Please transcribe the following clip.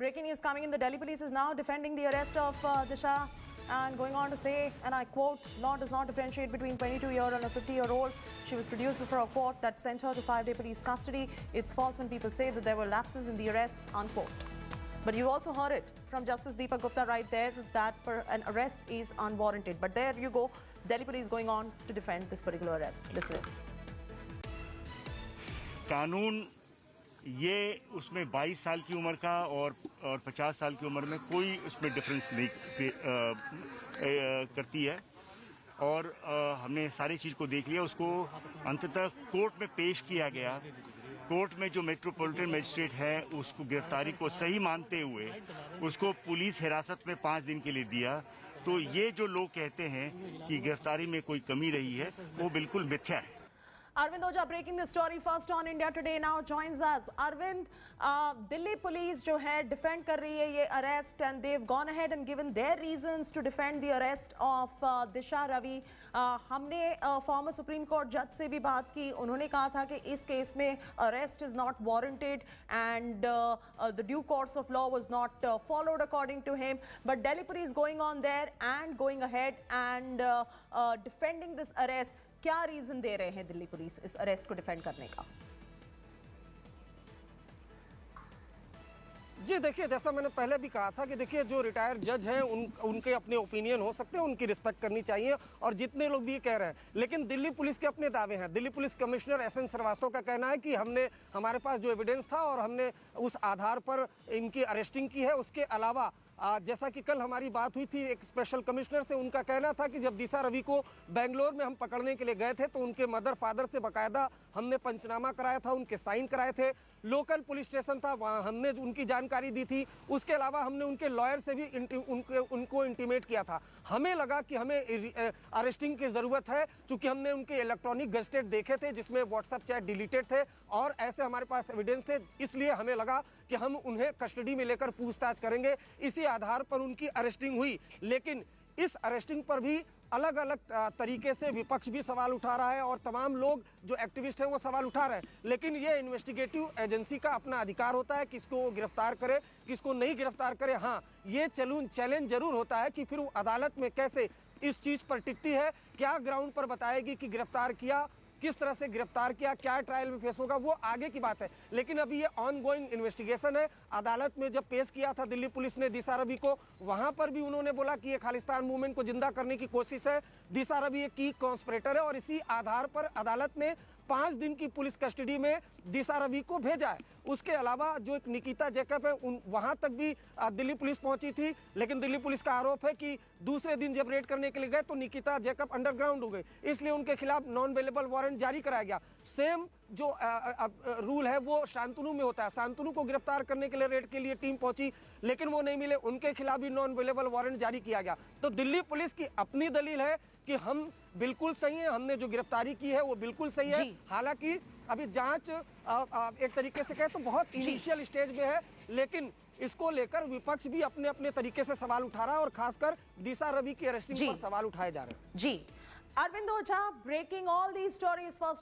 Breaking news coming in. The Delhi police is now defending the arrest of Disha and going on to say, and I quote, "Law does not differentiate between 22-year and a 50-year-old. She was produced before a court that sent her to 5-day police custody. It's false when people say that there were lapses in the arrest," unquote. But you also heard it from Justice Deepak Gupta right there that an arrest is unwarranted. But there you go, Delhi police going on to defend this particular arrest. Listen. कानून ये उसमें 22 साल की उम्र का और 50 साल की उम्र में कोई उसमें डिफरेंस नहीं करती है और हमने सारी चीज़ को देख लिया। उसको अंततः कोर्ट में पेश किया गया। कोर्ट में जो मेट्रोपॉलिटन मजिस्ट्रेट है उसको गिरफ्तारी को सही मानते हुए उसको पुलिस हिरासत में 5 दिन के लिए दिया। तो ये जो लोग कहते हैं कि गिरफ्तारी में कोई कमी रही है वो बिल्कुल मिथ्या है। Arvind Ojha breaking the story first on India Today now joins us. Arvind, Delhi police जो है defend कर रही है ये arrest and they've gone ahead and given their reasons to defend the arrest of Disha Ravi. हमने former Supreme Court judge से भी बात की। उन्होंने कहा था कि इस केस में arrest is not warranted and the due course of law was not followed according to him. But Delhi police going on there and going ahead and defending this arrest. क्या रीजन दे रहे हैं Delhi police इस arrest को defend करने का? जी देखिए, जैसा मैंने पहले भी कहा था कि देखिए जो रिटायर्ड जज हैं उनके अपने ओपिनियन हो सकते हैं, उनकी रिस्पेक्ट करनी चाहिए और जितने लोग भी ये कह रहे हैं, लेकिन दिल्ली पुलिस के अपने दावे हैं। Delhi police commissioner S N Srivastava का कहना है कि हमारे पास जो एविडेंस था और हमने उस आधार पर इनकी अरेस्टिंग की है। उसके अलावा जैसा कि कल हमारी बात हुई थी एक स्पेशल कमिश्नर से, उनका कहना था कि जब दिशा रवि को बेंगलोर में हम पकड़ने के लिए गए थे तो उनके मदर फादर से बाकायदा हमने पंचनामा कराया था, उनके साइन कराए थे। लोकल पुलिस स्टेशन था, वहां हमने उनकी जानकारी दी थी। उसके अलावा हमने उनके लॉयर से भी उनको इंटीमेट किया था। हमें लगा कि हमें अरेस्टिंग की जरूरत है क्योंकि हमने उनके इलेक्ट्रॉनिक गजटेड देखे थे जिसमें व्हाट्सएप चैट डिलीटेड थे और ऐसे हमारे पास एविडेंस थे। इसलिए हमें लगा कि हम उन्हें कस्टडी में लेकर पूछताछ करेंगे। इसी आधार पर उनकी अरेस्टिंग हुई। लेकिन इस अरेस्टिंग पर भी अलग अलग तरीके से विपक्ष भी सवाल उठा रहा है और तमाम लोग जो एक्टिविस्ट हैं वो सवाल उठा रहे हैं। लेकिन ये इन्वेस्टिगेटिव एजेंसी का अपना अधिकार होता है किसको गिरफ्तार करे, किसको नहीं गिरफ्तार करे। हाँ, ये चैलेंज जरूर होता है कि फिर वो अदालत में कैसे इस चीज पर टिकती है, क्या ग्राउंड पर बताएगी कि गिरफ्तार किया, किस तरह से गिरफ्तार किया, क्या ट्रायल में फेस होगा, वो आगे की बात है। लेकिन अभी ये ऑनगोइंग इन्वेस्टिगेशन है। अदालत में जब पेश किया था दिल्ली पुलिस ने दिशा रवि को, वहां पर भी उन्होंने बोला कि ये खालिस्तान मूवमेंट को जिंदा करने की कोशिश है। दिशा रवि एक की कॉन्स्पिरेटर है और इसी आधार पर अदालत ने 5 दिन की पुलिस कस्टडी में दिशा रवि को भेजा है। उसके अलावा जो एक निकिता जैकब है वहां तक भी दिल्ली पुलिस पहुंची थी, लेकिन दिल्ली पुलिस का आरोप है कि दूसरे दिन जब रेड करने के लिए गए तो निकिता जैकब अंडरग्राउंड हो गई, इसलिए उनके खिलाफ नॉन अवेलेबल वारंट जारी कराया गया। सेम जो रूल है वो शांतनु में होता है। शांतनु को गिरफ्तार करने के लिए रेड के लिए टीम पहुंची लेकिन वो नहीं मिले, उनके खिलाफ भी नॉन अवेलेबल वारंट जारी किया गया। तो दिल्ली पुलिस की अपनी दलील है कि हम बिल्कुल सही है, हमने जो गिरफ्तारी की है वो बिल्कुल सही है। हालांकि अभी जांच एक तरीके से कहे तो बहुत इनिशियल स्टेज में है, लेकिन इसको लेकर विपक्ष भी अपने अपने तरीके से सवाल उठा रहा है और खासकर दिशा रवि की अरेस्टिंग पर सवाल उठाए जा रहे हैं। जी, Arvind Ojha breaking all these stories first